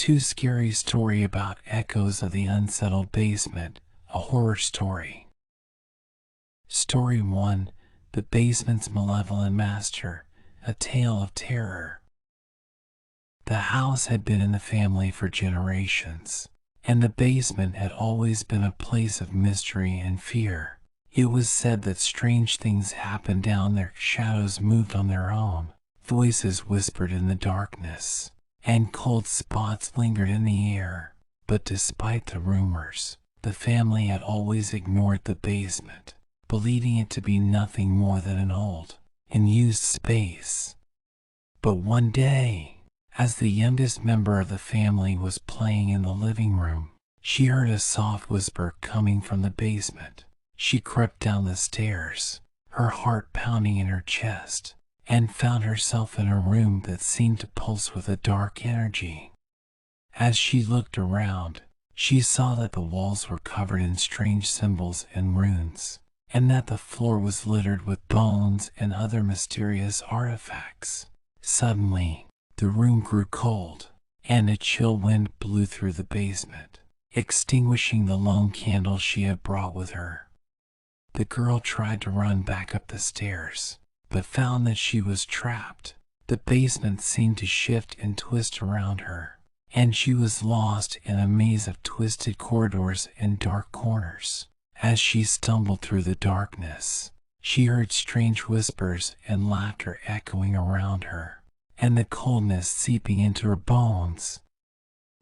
too scary story about echoes of the unsettled basement, a horror story. Story 1, The Basement's Malevolent Master, a tale of terror. The house had been in the family for generations, and the basement had always been a place of mystery and fear. It was said that strange things happened down there, shadows moved on their own, voices whispered in the darkness, and cold spots lingered in the air. But despite the rumors, the family had always ignored the basement, believing it to be nothing more than an old, unused space. But one day, as the youngest member of the family was playing in the living room, she heard a soft whisper coming from the basement. She crept down the stairs, her heart pounding in her chest, and found herself in a room that seemed to pulse with a dark energy. As she looked around, she saw that the walls were covered in strange symbols and runes, and that the floor was littered with bones and other mysterious artifacts. Suddenly, the room grew cold, and a chill wind blew through the basement, extinguishing the lone candle she had brought with her. The girl tried to run back up the stairs, but found that she was trapped. The basement seemed to shift and twist around her, and she was lost in a maze of twisted corridors and dark corners. As she stumbled through the darkness, she heard strange whispers and laughter echoing around her, and the coldness seeping into her bones.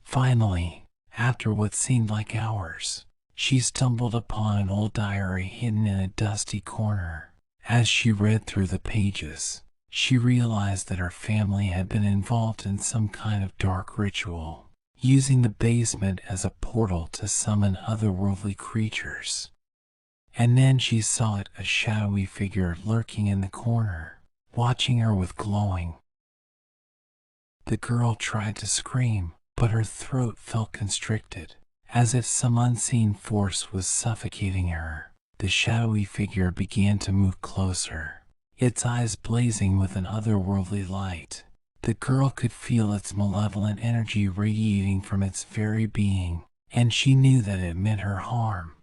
Finally, after what seemed like hours, she stumbled upon an old diary hidden in a dusty corner. As she read through the pages, she realized that her family had been involved in some kind of dark ritual, using the basement as a portal to summon otherworldly creatures. And then she saw it, a shadowy figure lurking in the corner, watching her with glowing. The girl tried to scream, but her throat felt constricted, as if some unseen force was suffocating her. The shadowy figure began to move closer, its eyes blazing with an otherworldly light. The girl could feel its malevolent energy radiating from its very being, and she knew that it meant her harm.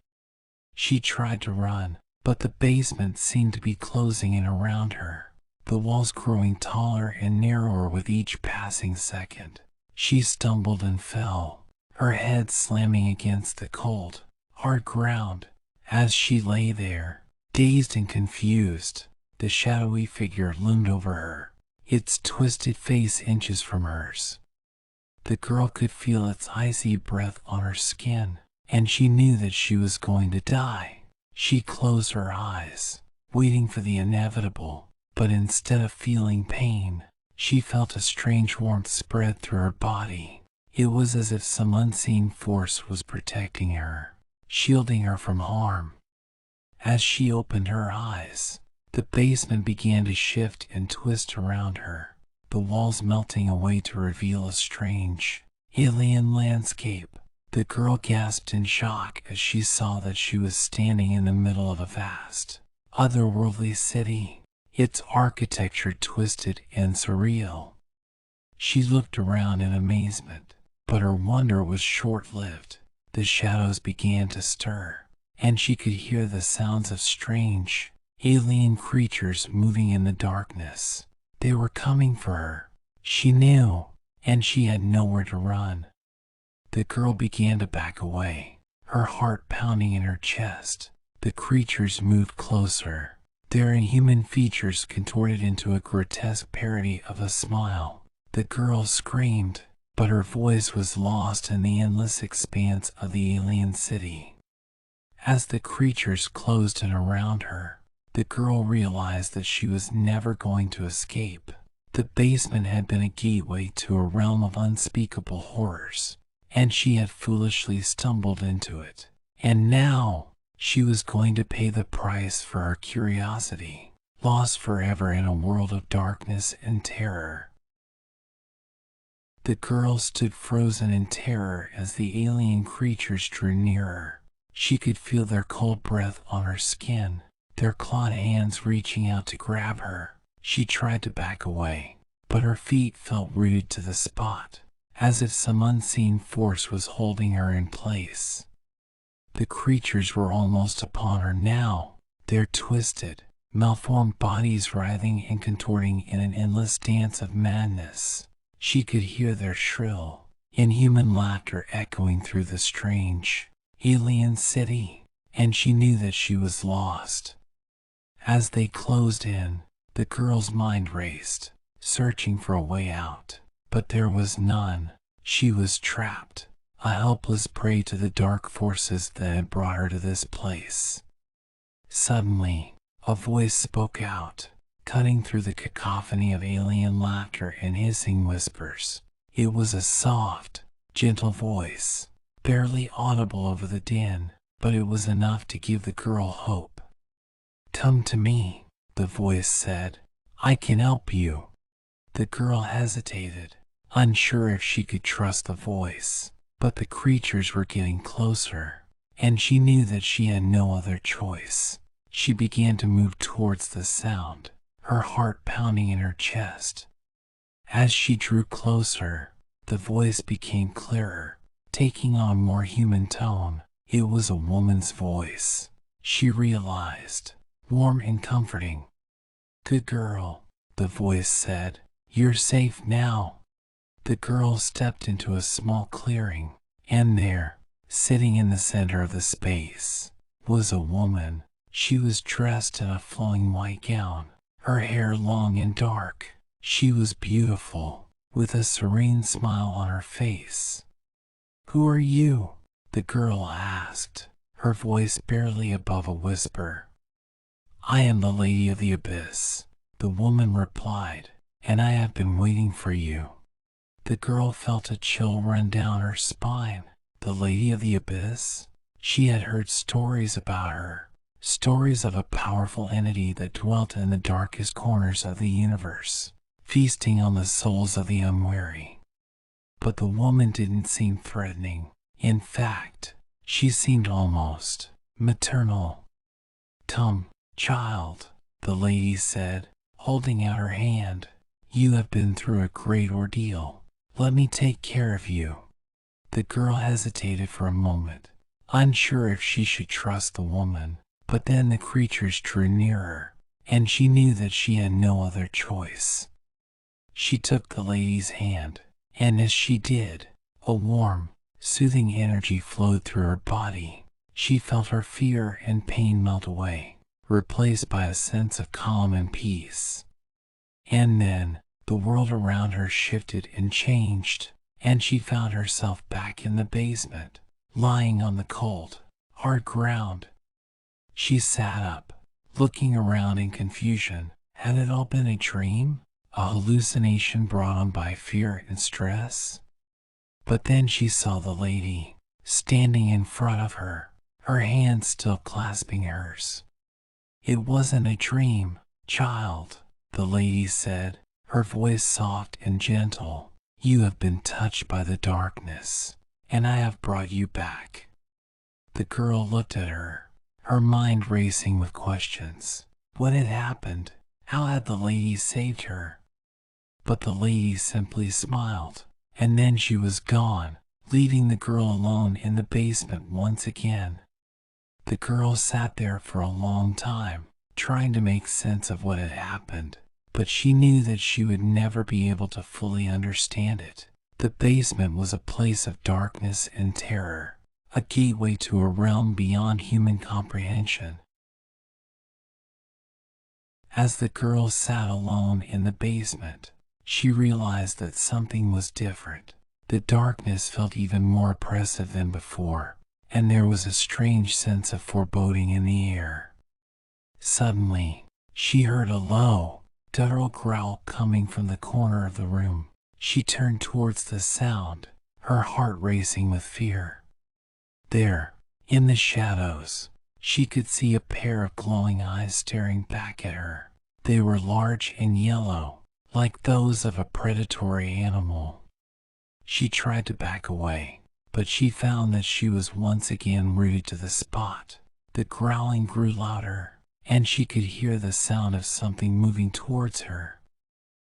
She tried to run, but the basement seemed to be closing in around her, the walls growing taller and narrower with each passing second. She stumbled and fell, her head slamming against the cold, hard ground. As she lay there, dazed and confused, the shadowy figure loomed over her, its twisted face inches from hers. The girl could feel its icy breath on her skin, and she knew that she was going to die. She closed her eyes, waiting for the inevitable, but instead of feeling pain, she felt a strange warmth spread through her body. It was as if some unseen force was protecting her, shielding her from harm. As she opened her eyes, the basement began to shift and twist around her, the walls melting away to reveal a strange, alien landscape. The girl gasped in shock as she saw that she was standing in the middle of a vast, otherworldly city, its architecture twisted and surreal. She looked around in amazement, but her wonder was short-lived. The shadows began to stir, and she could hear the sounds of strange, alien creatures moving in the darkness. They were coming for her. She knew, and she had nowhere to run. The girl began to back away, her heart pounding in her chest. The creatures moved closer, their inhuman features contorted into a grotesque parody of a smile. The girl screamed, but her voice was lost in the endless expanse of the alien city. As the creatures closed in around her, the girl realized that she was never going to escape. The basement had been a gateway to a realm of unspeakable horrors, and she had foolishly stumbled into it. And now, she was going to pay the price for her curiosity, lost forever in a world of darkness and terror. The girl stood frozen in terror as the alien creatures drew nearer. She could feel their cold breath on her skin, their clawed hands reaching out to grab her. She tried to back away, but her feet felt rooted to the spot. as if some unseen force was holding her in place. The creatures were almost upon her now, their twisted, malformed bodies writhing and contorting in an endless dance of madness. She could hear their shrill, inhuman laughter echoing through the strange, alien city, and she knew that she was lost. As they closed in, the girl's mind raced, searching for a way out, but there was none. She was trapped, a helpless prey to the dark forces that had brought her to this place. Suddenly, a voice spoke out, cutting through the cacophony of alien laughter and hissing whispers. It was a soft, gentle voice, barely audible over the din, but it was enough to give the girl hope. "Come to me," the voice said. "I can help you." The girl hesitated, unsure if she could trust the voice, but the creatures were getting closer, and she knew that she had no other choice. She began to move towards the sound, her heart pounding in her chest. As she drew closer, the voice became clearer, taking on more human tone. It was a woman's voice, she realized, warm and comforting. "Good girl," the voice said. "You're safe now." The girl stepped into a small clearing, and there, sitting in the center of the space, was a woman. She was dressed in a flowing white gown, her hair long and dark. She was beautiful, with a serene smile on her face. "Who are you?" the girl asked, her voice barely above a whisper. "I am the Lady of the Abyss," the woman replied, "and I have been waiting for you." The girl felt a chill run down her spine. The Lady of the Abyss? She had heard stories about her, stories of a powerful entity that dwelt in the darkest corners of the universe, feasting on the souls of the unwary. But the woman didn't seem threatening. In fact, she seemed almost maternal. "Come, child," the lady said, holding out her hand. "You have been through a great ordeal. Let me take care of you." The girl hesitated for a moment, unsure if she should trust the woman, but then the creatures drew nearer, and she knew that she had no other choice. She took the lady's hand, and as she did, a warm, soothing energy flowed through her body. She felt her fear and pain melt away, replaced by a sense of calm and peace. And then, the world around her shifted and changed, and she found herself back in the basement, lying on the cold, hard ground. She sat up, looking around in confusion. Had it all been a dream? A hallucination brought on by fear and stress? But then she saw the lady, standing in front of her, her hands still clasping hers. "It wasn't a dream, child," the lady said, her voice soft and gentle. "You have been touched by the darkness, and I have brought you back." The girl looked at her, her mind racing with questions. What had happened? How had the lady saved her? But the lady simply smiled, and then she was gone, leaving the girl alone in the basement once again. The girl sat there for a long time, trying to make sense of what had happened, but she knew that she would never be able to fully understand it. The basement was a place of darkness and terror, a gateway to a realm beyond human comprehension. As the girl sat alone in the basement, she realized that something was different. The darkness felt even more oppressive than before, and there was a strange sense of foreboding in the air. Suddenly, she heard a low, guttural growl coming from the corner of the room. She turned towards the sound, her heart racing with fear. There, in the shadows, she could see a pair of glowing eyes staring back at her. They were large and yellow, like those of a predatory animal. She tried to back away, but she found that she was once again rooted to the spot. The growling grew louder, and she could hear the sound of something moving towards her.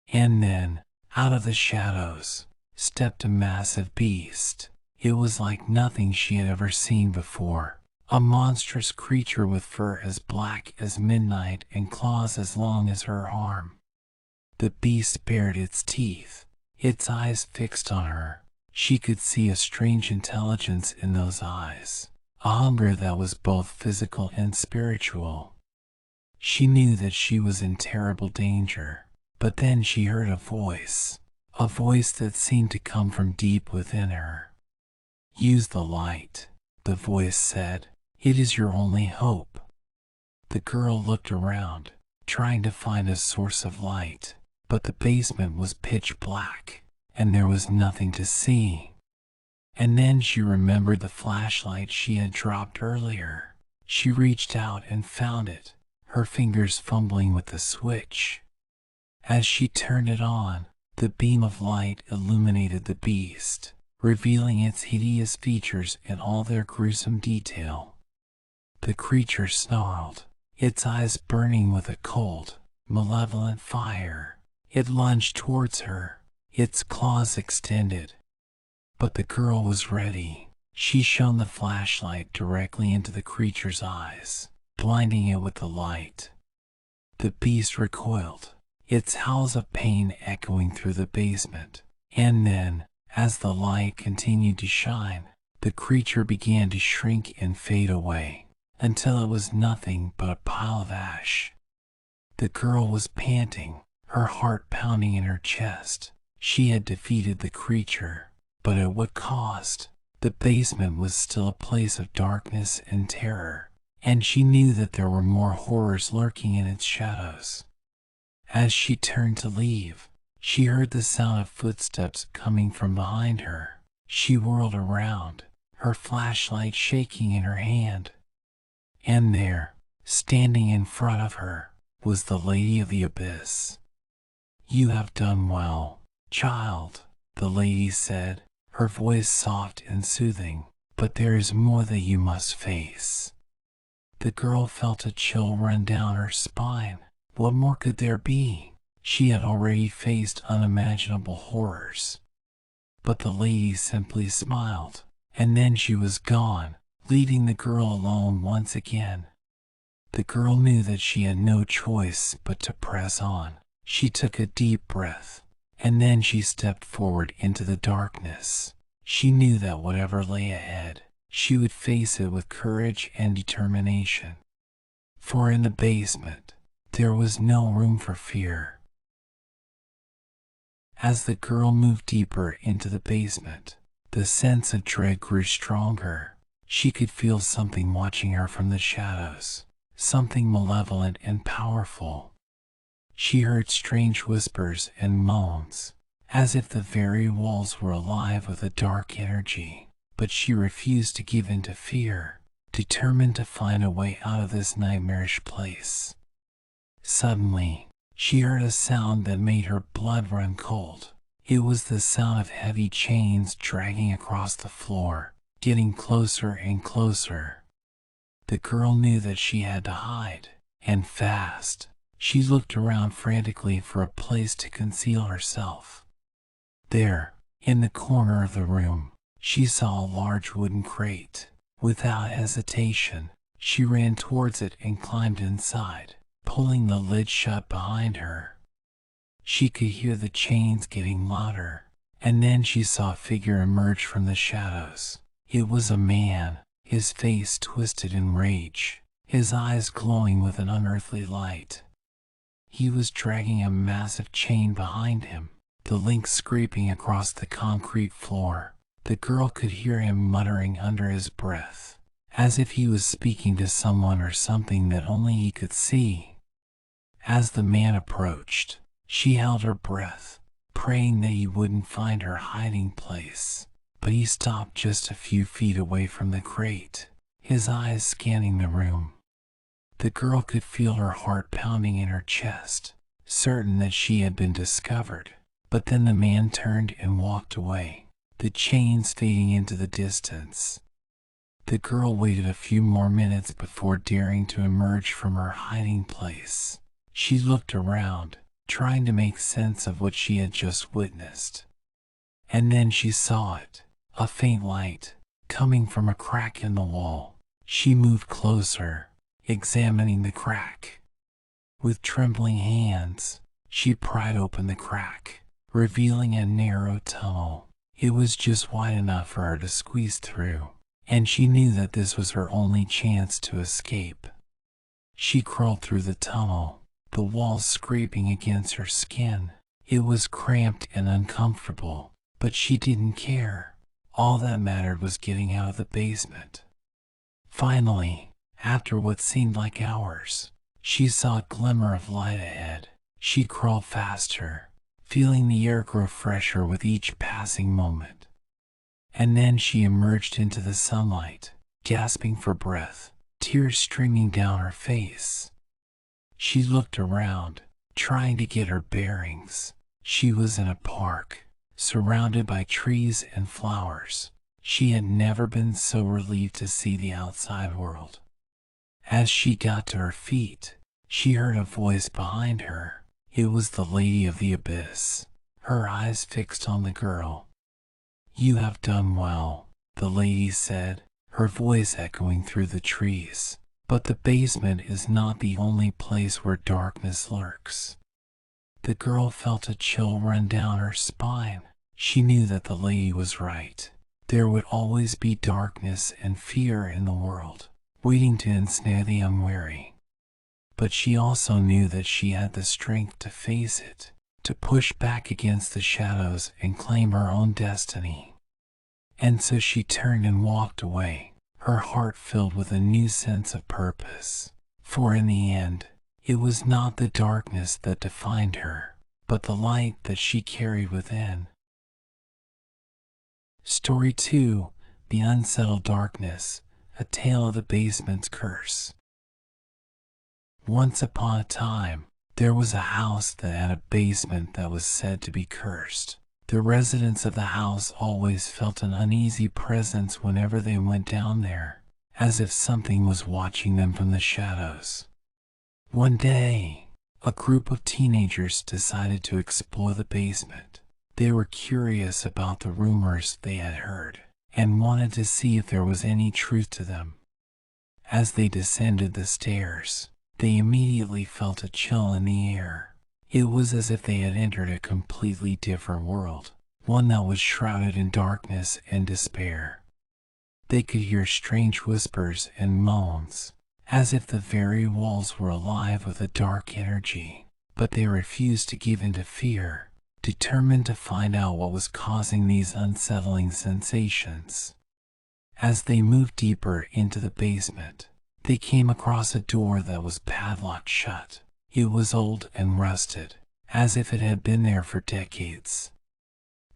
And then, out of the shadows, stepped a massive beast. It was like nothing she had ever seen before. A monstrous creature with fur as black as midnight and claws as long as her arm. The beast bared its teeth, its eyes fixed on her. She could see a strange intelligence in those eyes, a hunger that was both physical and spiritual. She knew that she was in terrible danger, but then she heard a voice that seemed to come from deep within her. "Use the light," the voice said. "It is your only hope." The girl looked around, trying to find a source of light, but the basement was pitch black, and there was nothing to see. And then she remembered the flashlight she had dropped earlier. She reached out and found it, her fingers fumbling with the switch. As she turned it on, the beam of light illuminated the beast, revealing its hideous features in all their gruesome detail. The creature snarled, its eyes burning with a cold, malevolent fire. It lunged towards her, its claws extended. But the girl was ready. She shone the flashlight directly into the creature's eyes, blinding it with the light. The beast recoiled, its howls of pain echoing through the basement. And then, as the light continued to shine, the creature began to shrink and fade away, until it was nothing but a pile of ash. The girl was panting, her heart pounding in her chest. She had defeated the creature, but at what cost? The basement was still a place of darkness and terror, and she knew that there were more horrors lurking in its shadows. As she turned to leave, she heard the sound of footsteps coming from behind her. She whirled around, her flashlight shaking in her hand. And there, standing in front of her, was the Lady of the Abyss. "You have done well, child," the lady said, her voice soft and soothing, "but there is more that you must face." The girl felt a chill run down her spine. What more could there be? She had already faced unimaginable horrors. But the lady simply smiled, and then she was gone, leaving the girl alone once again. The girl knew that she had no choice but to press on. She took a deep breath, and then she stepped forward into the darkness. She knew that whatever lay ahead, she would face it with courage and determination. For in the basement, there was no room for fear. As the girl moved deeper into the basement, the sense of dread grew stronger. She could feel something watching her from the shadows, something malevolent and powerful. She heard strange whispers and moans, as if the very walls were alive with a dark energy. But she refused to give in to fear, determined to find a way out of this nightmarish place. Suddenly, she heard a sound that made her blood run cold. It was the sound of heavy chains dragging across the floor, getting closer and closer. The girl knew that she had to hide, and fast. She looked around frantically for a place to conceal herself. There, in the corner of the room, she saw a large wooden crate. Without hesitation, she ran towards it and climbed inside, pulling the lid shut behind her. She could hear the chains getting louder, and then she saw a figure emerge from the shadows. It was a man, his face twisted in rage, his eyes glowing with an unearthly light. He was dragging a massive chain behind him, the links scraping across the concrete floor. The girl could hear him muttering under his breath, as if he was speaking to someone or something that only he could see. As the man approached, she held her breath, praying that he wouldn't find her hiding place. But he stopped just a few feet away from the crate, his eyes scanning the room. The girl could feel her heart pounding in her chest, certain that she had been discovered. But then the man turned and walked away, the chains fading into the distance. The girl waited a few more minutes before daring to emerge from her hiding place. She looked around, trying to make sense of what she had just witnessed. And then she saw it, a faint light, coming from a crack in the wall. She moved closer, examining the crack. With trembling hands, she pried open the crack, revealing a narrow tunnel. It was just wide enough for her to squeeze through, and she knew that this was her only chance to escape. She crawled through the tunnel, the walls scraping against her skin. It was cramped and uncomfortable, but she didn't care. All that mattered was getting out of the basement. Finally, after what seemed like hours, she saw a glimmer of light ahead. She crawled faster, feeling the air grow fresher with each passing moment. And then she emerged into the sunlight, gasping for breath, tears streaming down her face. She looked around, trying to get her bearings. She was in a park, surrounded by trees and flowers. She had never been so relieved to see the outside world. As she got to her feet, she heard a voice behind her. It was the Lady of the Abyss, her eyes fixed on the girl. "You have done well," the lady said, her voice echoing through the trees. "But the basement is not the only place where darkness lurks." The girl felt a chill run down her spine. She knew that the lady was right. There would always be darkness and fear in the world, waiting to ensnare the unwary. But she also knew that she had the strength to face it, to push back against the shadows and claim her own destiny. And so she turned and walked away, her heart filled with a new sense of purpose. For in the end, it was not the darkness that defined her, but the light that she carried within. Story 2: The Unsettled Darkness, a tale of the basement's curse. Once upon a time, there was a house that had a basement that was said to be cursed. The residents of the house always felt an uneasy presence whenever they went down there, as if something was watching them from the shadows. One day, a group of teenagers decided to explore the basement. They were curious about the rumors they had heard, and wanted to see if there was any truth to them. As they descended the stairs, they immediately felt a chill in the air. It was as if they had entered a completely different world, one that was shrouded in darkness and despair. They could hear strange whispers and moans, as if the very walls were alive with a dark energy, but they refused to give in to fear, determined to find out what was causing these unsettling sensations. As they moved deeper into the basement, they came across a door that was padlocked shut. It was old and rusted, as if it had been there for decades.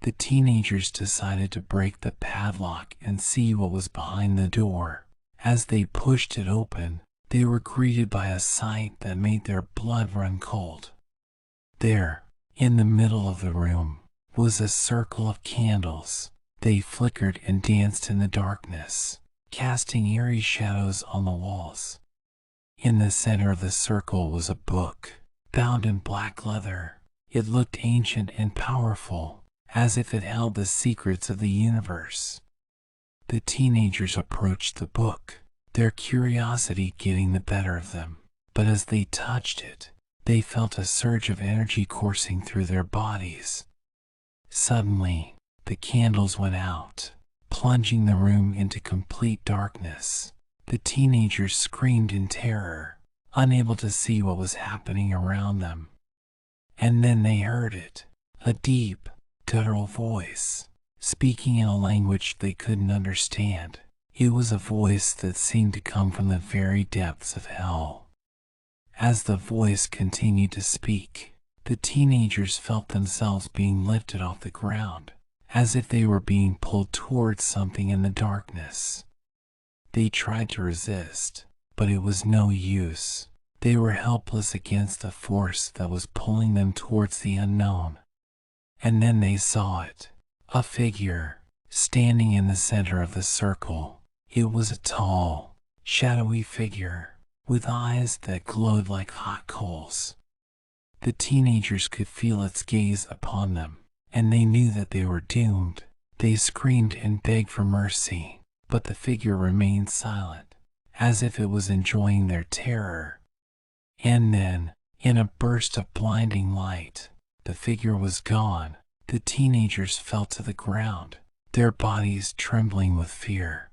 The teenagers decided to break the padlock and see what was behind the door. As they pushed it open, they were greeted by a sight that made their blood run cold. There, in the middle of the room, was a circle of candles. They flickered and danced in the darkness, casting eerie shadows on the walls. In the center of the circle was a book, bound in black leather. It looked ancient and powerful, as if it held the secrets of the universe. The teenagers approached the book, their curiosity getting the better of them. But as they touched it, they felt a surge of energy coursing through their bodies. Suddenly, the candles went out, plunging the room into complete darkness. The teenagers screamed in terror, unable to see what was happening around them. And then they heard it, a deep, guttural voice, speaking in a language they couldn't understand. It was a voice that seemed to come from the very depths of hell. As the voice continued to speak, the teenagers felt themselves being lifted off the ground, as if they were being pulled towards something in the darkness. They tried to resist, but it was no use. They were helpless against the force that was pulling them towards the unknown. And then they saw it, a figure, standing in the center of the circle. It was a tall, shadowy figure, with eyes that glowed like hot coals. The teenagers could feel its gaze upon them, and they knew that they were doomed. They screamed and begged for mercy, but the figure remained silent, as if it was enjoying their terror. And then, in a burst of blinding light, the figure was gone. The teenagers fell to the ground, their bodies trembling with fear.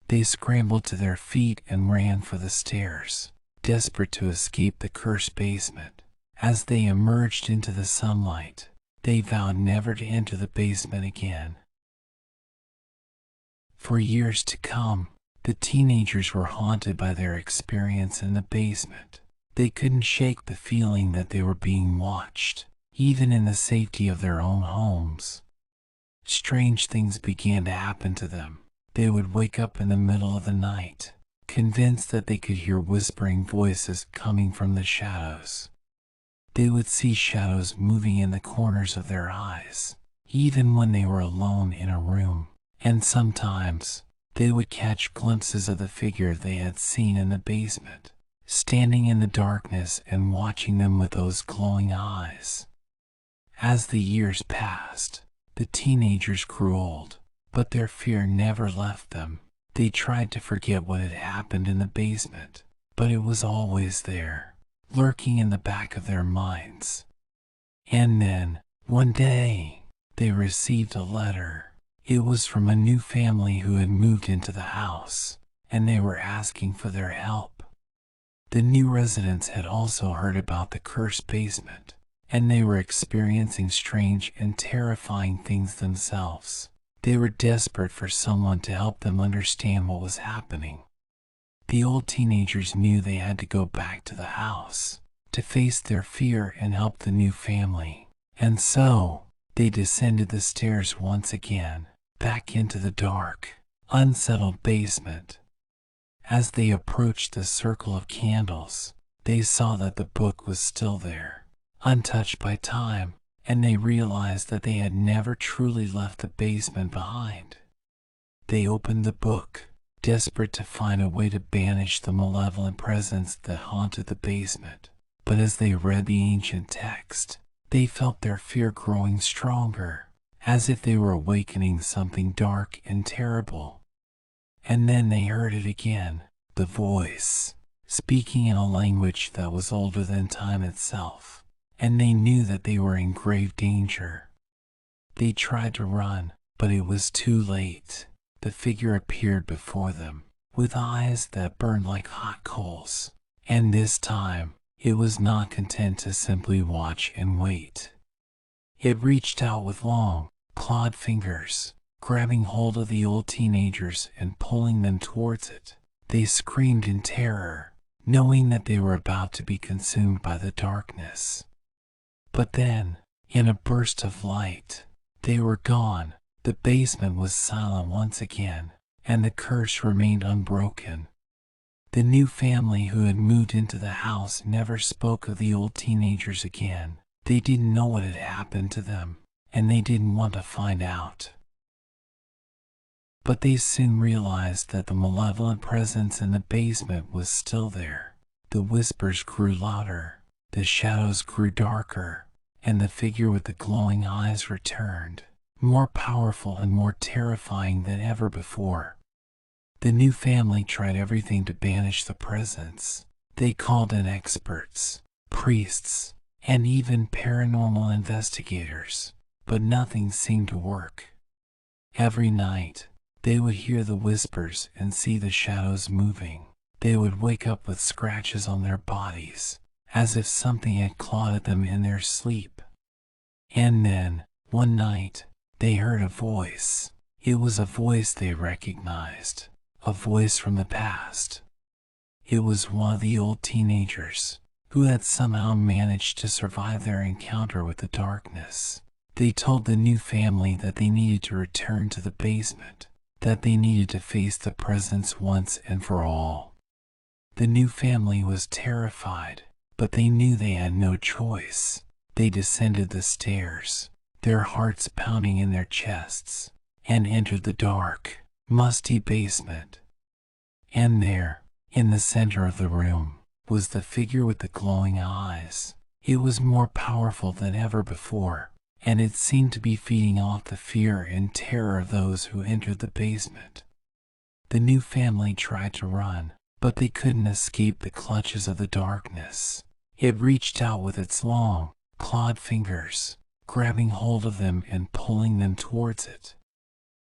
They scrambled to their feet and ran for the stairs, desperate to escape the cursed basement. As they emerged into the sunlight, they vowed never to enter the basement again. For years to come, the teenagers were haunted by their experience in the basement. They couldn't shake the feeling that they were being watched, even in the safety of their own homes. Strange things began to happen to them. They would wake up in the middle of the night, convinced that they could hear whispering voices coming from the shadows. They would see shadows moving in the corners of their eyes, even when they were alone in a room. And sometimes, they would catch glimpses of the figure they had seen in the basement, standing in the darkness and watching them with those glowing eyes. As the years passed, the teenagers grew old, but their fear never left them. They tried to forget what had happened in the basement, but it was always there, lurking in the back of their minds. And then, one day, they received a letter. It was from a new family who had moved into the house, and they were asking for their help. The new residents had also heard about the cursed basement, and they were experiencing strange and terrifying things themselves. They were desperate for someone to help them understand what was happening. The old teenagers knew they had to go back to the house, to face their fear and help the new family. And so, they descended the stairs once again, back into the dark, unsettled basement. As they approached the circle of candles, they saw that the book was still there, untouched by time, and they realized that they had never truly left the basement behind. They opened the book, desperate to find a way to banish the malevolent presence that haunted the basement. But as they read the ancient text, they felt their fear growing stronger, as if they were awakening something dark and terrible. And then they heard it again, the voice, speaking in a language that was older than time itself, and they knew that they were in grave danger. They tried to run, but it was too late. The figure appeared before them, with eyes that burned like hot coals, and this time, it was not content to simply watch and wait. It reached out with long, clawed fingers, grabbing hold of the old teenagers and pulling them towards it. They screamed in terror, knowing that they were about to be consumed by the darkness. But then, in a burst of light, they were gone. The basement was silent once again, and the curse remained unbroken. The new family who had moved into the house never spoke of the old teenagers again. They didn't know what had happened to them, and they didn't want to find out. But they soon realized that the malevolent presence in the basement was still there. The whispers grew louder, the shadows grew darker, and the figure with the glowing eyes returned, more powerful and more terrifying than ever before. The new family tried everything to banish the presence. They called in experts, priests, and even paranormal investigators, but nothing seemed to work. Every night, they would hear the whispers and see the shadows moving. They would wake up with scratches on their bodies, as if something had clawed at them in their sleep. And then, one night, they heard a voice. It was a voice they recognized, a voice from the past. It was one of the old teenagers, who had somehow managed to survive their encounter with the darkness. They told the new family that they needed to return to the basement, that they needed to face the presence once and for all. The new family was terrified, but they knew they had no choice. They descended the stairs, their hearts pounding in their chests, and entered the dark, musty basement. And there, in the center of the room, was the figure with the glowing eyes. It was more powerful than ever before, and it seemed to be feeding off the fear and terror of those who entered the basement. The new family tried to run, but they couldn't escape the clutches of the darkness. It reached out with its long, clawed fingers, grabbing hold of them and pulling them towards it.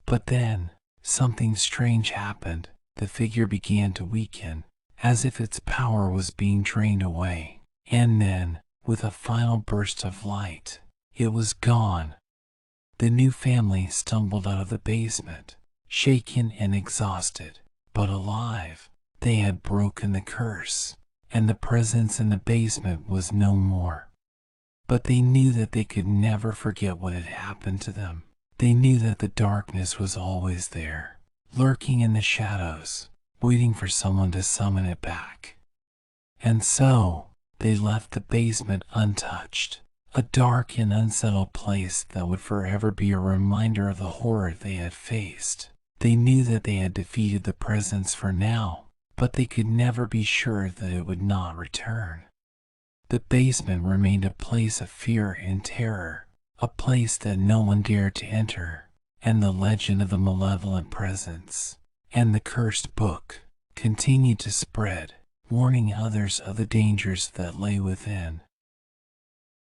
But then, something strange happened. The figure began to weaken, as if its power was being drained away. And then, with a final burst of light, it was gone. The new family stumbled out of the basement, shaken and exhausted, but alive. They had broken the curse, and the presence in the basement was no more. But they knew that they could never forget what had happened to them. They knew that the darkness was always there, lurking in the shadows, waiting for someone to summon it back. And so, they left the basement untouched, a dark and unsettled place that would forever be a reminder of the horror they had faced. They knew that they had defeated the presence for now, but they could never be sure that it would not return. The basement remained a place of fear and terror, a place that no one dared to enter, and the legend of the malevolent presence and the cursed book continued to spread, warning others of the dangers that lay within.